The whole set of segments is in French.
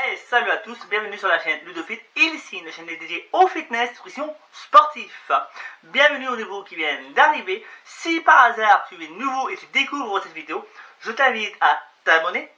Hey, salut à tous, bienvenue sur la chaîne Ludofit. Ici, une chaîne dédiée au fitness, nutrition, sportif. Bienvenue aux nouveaux qui viennent d'arriver. Si par hasard tu es nouveau et tu découvres cette vidéo, je t'invite à t'abonner,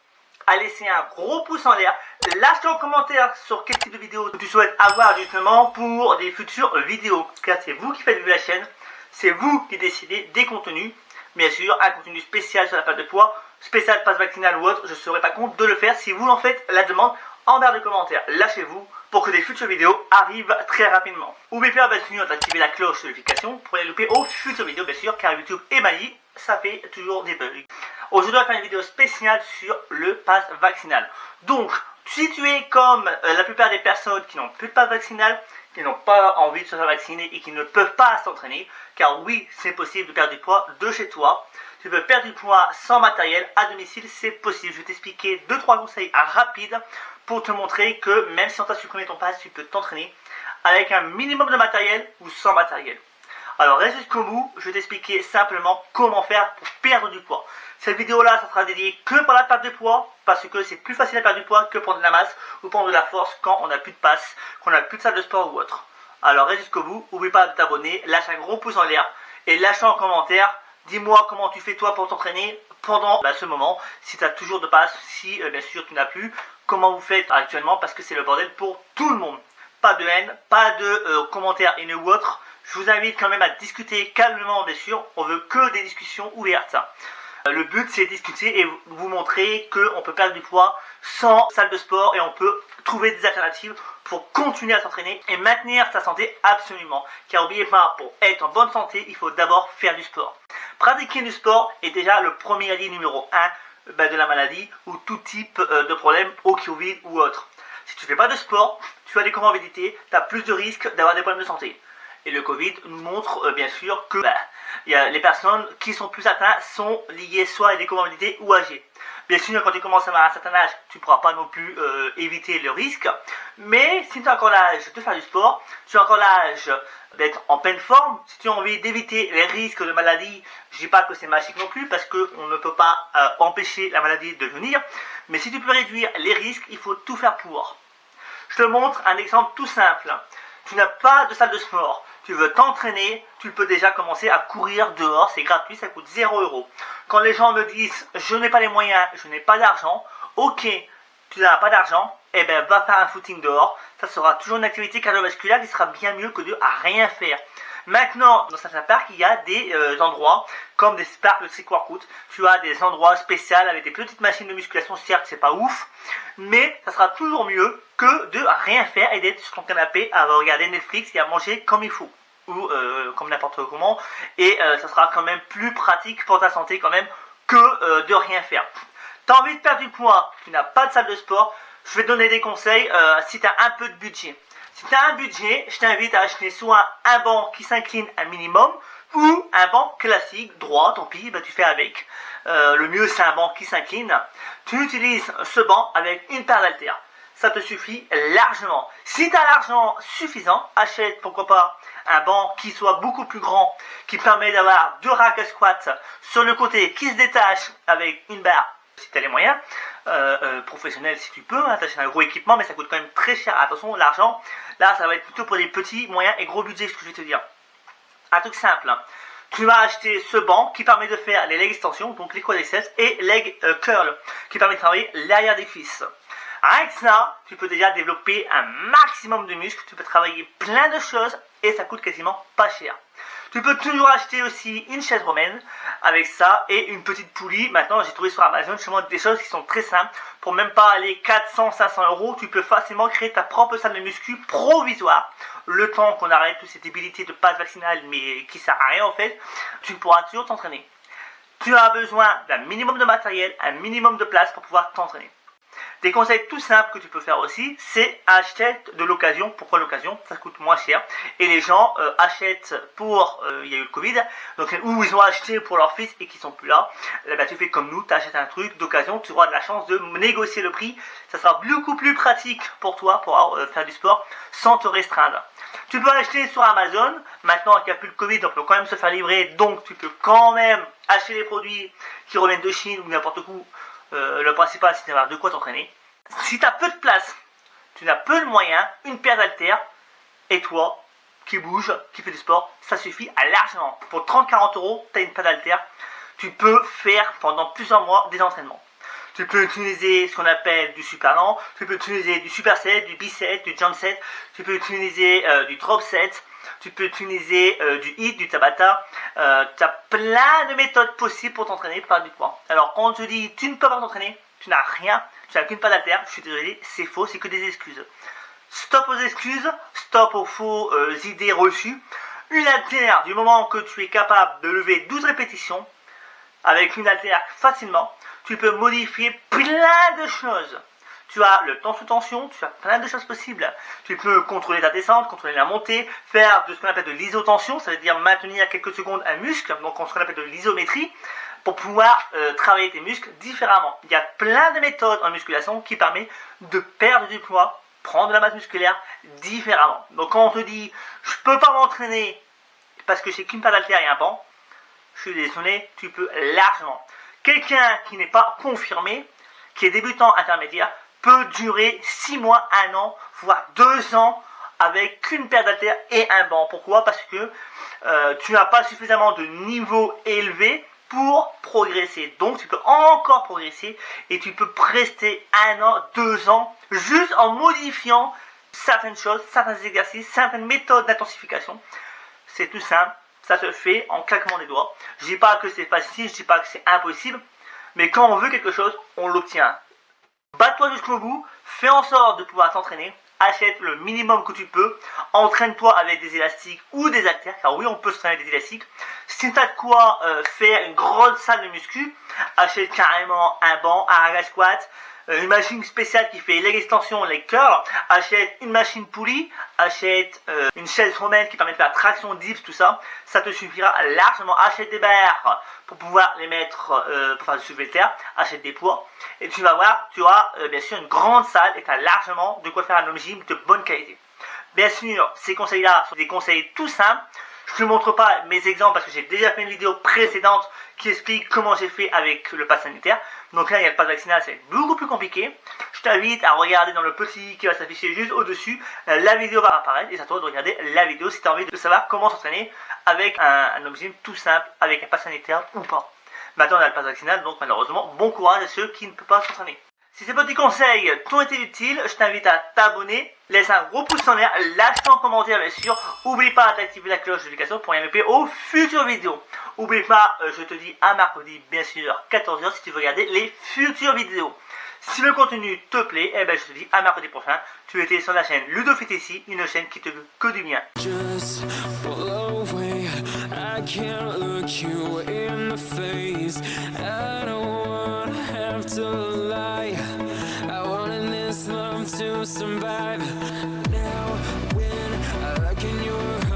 à laisser un gros pouce en l'air, lâche ton commentaire sur quel type de vidéo tu souhaites avoir justement pour des futures vidéos. Car c'est vous qui faites vivre la chaîne, c'est vous qui décidez des contenus. Bien sûr, un contenu spécial sur la perte de poids, spécial passe vaccinal ou autre, je ne serai pas contre de le faire si vous en faites la demande en barre de commentaires. Lâchez-vous pour que des futures vidéos arrivent très rapidement. N'oubliez pas bien sûr d'activer la cloche de notification pour les louper aux futures vidéos bien sûr, car YouTube est banni, ça fait toujours des bugs. Aujourd'hui, on va faire une vidéo spéciale sur le passe vaccinal. Donc, si tu es comme la plupart des personnes qui n'ont plus de passe vaccinal, qui n'ont pas envie de se faire vacciner et qui ne peuvent pas s'entraîner, car oui, c'est possible de perdre du poids de chez toi. Tu peux perdre du poids sans matériel, à domicile, c'est possible. Je vais t'expliquer 2-3 conseils rapides pour te montrer que même si on t'a supprimé ton pass, tu peux t'entraîner avec un minimum de matériel ou sans matériel. Alors reste jusqu'au bout, je vais t'expliquer simplement comment faire pour perdre du poids. Cette vidéo-là, ça sera dédié que pour la perte de poids, parce que c'est plus facile à perdre du poids que prendre de la masse ou prendre de la force quand on n'a plus de passe, qu'on n'a plus de salle de sport ou autre. Alors reste jusqu'au bout, n'oublie pas de t'abonner, lâche un gros pouce en l'air et lâche en commentaire. Dis-moi comment tu fais toi pour t'entraîner pendant ce moment, si tu as toujours de passe, si bien sûr tu n'as plus, comment vous faites actuellement, parce que c'est le bordel pour tout le monde. Pas de haine, pas de commentaires haineux ou autre. Je vous invite quand même à discuter calmement, bien sûr. On veut que des discussions ouvertes. Le but, c'est de discuter et vous montrer qu'on peut perdre du poids sans salle de sport et on peut trouver des alternatives pour continuer à s'entraîner et maintenir sa santé absolument. Car n'oubliez pas, pour être en bonne santé, il faut d'abord faire du sport. Pratiquer du sport est déjà le premier allié numéro 1 de la maladie ou tout type de problème au Covid ou autre. Si tu ne fais pas de sport, tu as des comorbidités, tu as plus de risques d'avoir des problèmes de santé. Et le Covid nous montre bien sûr que les personnes qui sont plus atteintes sont liées soit à des comorbidités ou âgées. Bien sûr, quand tu commences à avoir un certain âge, tu ne pourras pas non plus éviter le risque. Mais si tu as encore l'âge de faire du sport, tu as encore l'âge d'être en pleine forme, si tu as envie d'éviter les risques de maladie, je ne dis pas que c'est magique non plus, parce qu'on ne peut pas empêcher la maladie de venir. Mais si tu peux réduire les risques, il faut tout faire pour. Je te montre un exemple tout simple. Tu n'as pas de salle de sport, tu veux t'entraîner, tu peux déjà commencer à courir dehors, c'est gratuit, ça coûte 0 €. Quand les gens me disent je n'ai pas les moyens, je n'ai pas d'argent, ok, tu n'as pas d'argent, eh bien va faire un footing dehors, ça sera toujours une activité cardiovasculaire qui sera bien mieux que de rien faire. Maintenant, dans certains parcs, il y a des endroits, comme des parcs de street workout, tu as des endroits spéciaux avec des petites machines de musculation, certes c'est pas ouf, mais ça sera toujours mieux que de rien faire et d'être sur ton canapé à regarder Netflix et à manger comme il faut, ou comme n'importe comment, et ça sera quand même plus pratique pour ta santé quand même que de rien faire. Tu as envie de perdre du poids, tu n'as pas de salle de sport, je vais te donner des conseils si tu as un peu de budget. Si tu as un budget, je t'invite à acheter soit un banc qui s'incline un minimum ou un banc classique, droit, tant pis, tu fais avec. Le mieux c'est un banc qui s'incline. Tu utilises ce banc avec une paire d'haltères. Ça te suffit largement. Si tu as l'argent suffisant, achète pourquoi pas un banc qui soit beaucoup plus grand, qui permet d'avoir 2 racks à squat sur le côté qui se détache avec une barre. Si tu as les moyens, professionnels si tu peux, t'achètes un gros équipement, mais ça coûte quand même très cher. Attention, l'argent, là ça va être plutôt pour les petits, moyens et gros budgets, ce que je vais te dire. Un truc simple, tu vas acheter ce banc qui permet de faire les leg extensions, donc les quadriceps, et leg curl, qui permet de travailler l'arrière des cuisses. Avec ça, tu peux déjà développer un maximum de muscles, tu peux travailler plein de choses et ça coûte quasiment pas cher. Tu peux toujours acheter aussi une chaise romaine avec ça et une petite poulie. Maintenant, j'ai trouvé sur Amazon justement des choses qui sont très simples. Pour même pas aller 400-500 €, tu peux facilement créer ta propre salle de muscu provisoire. Le temps qu'on arrête toutes ces débilités de passe vaccinale, mais qui sert à rien en fait, tu pourras toujours t'entraîner. Tu as besoin d'un minimum de matériel, un minimum de place pour pouvoir t'entraîner. Des conseils tout simples que tu peux faire aussi, c'est acheter de l'occasion. Pourquoi l'occasion? Ça coûte moins cher. Et les gens achètent pour, il y a eu le Covid, donc où ils ont acheté pour leur fils et qui sont plus là. Tu fais comme nous, tu achètes un truc d'occasion, tu auras de la chance de négocier le prix. Ça sera beaucoup plus pratique pour toi pour faire du sport sans te restreindre. Tu peux acheter sur Amazon, maintenant qu'il n'y a plus le Covid, on peut quand même se faire livrer, donc tu peux quand même acheter les produits qui reviennent de Chine ou n'importe où. Le principal c'est d'avoir de quoi t'entraîner. Si tu as peu de place, tu n'as peu de moyens, une paire d'haltères, et toi, qui bouge, qui fait du sport, ça suffit largement. Pour 30-40 euros, tu as une paire d'haltères, tu peux faire pendant plusieurs mois des entraînements. Tu peux utiliser ce qu'on appelle du super lent, tu peux utiliser du superset, du biset, du jump set, tu peux utiliser du drop set, tu peux utiliser du hit, du tabata. Tu as plein de méthodes possibles pour t'entraîner par du poids. Alors quand on te dit tu ne peux pas t'entraîner, tu n'as rien, tu n'as qu'une paire d'haltères, je suis désolé, c'est faux, c'est que des excuses. Stop aux excuses, stop aux faux idées reçues. Une haltère, du moment que tu es capable de lever 12 répétitions, avec une haltère facilement, tu peux modifier plein de choses. Tu as le temps sous tension, tu as plein de choses possibles. Tu peux contrôler ta descente, contrôler la montée, faire de ce qu'on appelle de l'isotension, ça veut dire maintenir quelques secondes un muscle, donc ce qu'on appelle de l'isométrie, pour pouvoir travailler tes muscles différemment. Il y a plein de méthodes en musculation qui permettent de perdre du poids, prendre de la masse musculaire différemment. Donc quand on te dit je peux pas m'entraîner parce que j'ai qu'une paire d'haltères et un banc, je suis désolé, tu peux largement. Quelqu'un qui n'est pas confirmé, qui est débutant intermédiaire, peut durer 6 mois, 1 an, voire 2 ans avec qu'une paire d'haltères et un banc. Pourquoi? Parce que tu n'as pas suffisamment de niveau élevé pour progresser. Donc tu peux encore progresser et tu peux rester 1 an, 2 ans, juste en modifiant certaines choses, certains exercices, certaines méthodes d'intensification. C'est tout simple. Ça se fait en claquement des doigts. Je dis pas que c'est facile, je dis pas que c'est impossible, mais quand on veut quelque chose, on l'obtient. Bats-toi jusqu'au bout, fais en sorte de pouvoir t'entraîner, achète le minimum que tu peux, entraîne-toi avec des élastiques ou des haltères, car oui, on peut se traîner avec des élastiques. Si tu as de quoi faire une grosse salle de muscu, achète carrément un banc, un raga squat, une machine spéciale qui fait leg extension, leg curl, achète une machine poulie, achète une chaise romaine qui permet de faire traction dips, tout ça, ça te suffira largement. Achète des barres pour pouvoir les mettre, pour faire du soulevé de terre, achète des poids, et tu vas voir, tu auras bien sûr une grande salle et tu as largement de quoi faire un home gym de bonne qualité. Bien sûr, ces conseils-là sont des conseils tout simples. Je ne te montre pas mes exemples parce que j'ai déjà fait une vidéo précédente qui explique comment j'ai fait avec le pass sanitaire. Donc là, il y a le pass vaccinal, c'est beaucoup plus compliqué. Je t'invite à regarder dans le petit qui va s'afficher juste au-dessus. La vidéo va apparaître et c'est à toi de regarder la vidéo si tu as envie de savoir comment s'entraîner avec un home gym tout simple, avec un pass sanitaire ou pas. Maintenant, on a le pass vaccinal, donc malheureusement, bon courage à ceux qui ne peuvent pas s'entraîner. Si ces petits conseils t'ont été utiles, je t'invite à t'abonner, laisse un gros pouce en l'air, lâche un commentaire bien sûr, oublie pas d'activer la cloche de notification pour rien louper aux futures vidéos. Oublie pas, je te dis à mercredi bien sûr 14h si tu veux regarder les futures vidéos. Si le contenu te plaît, eh ben je te dis à mercredi prochain. Tu étais sur la chaîne Ludofit ici, une chaîne qui te veut que du bien. Just blow away. I can't look you in the face. I don't wanna have to lie. I wanted this love to survive. Now when I look in your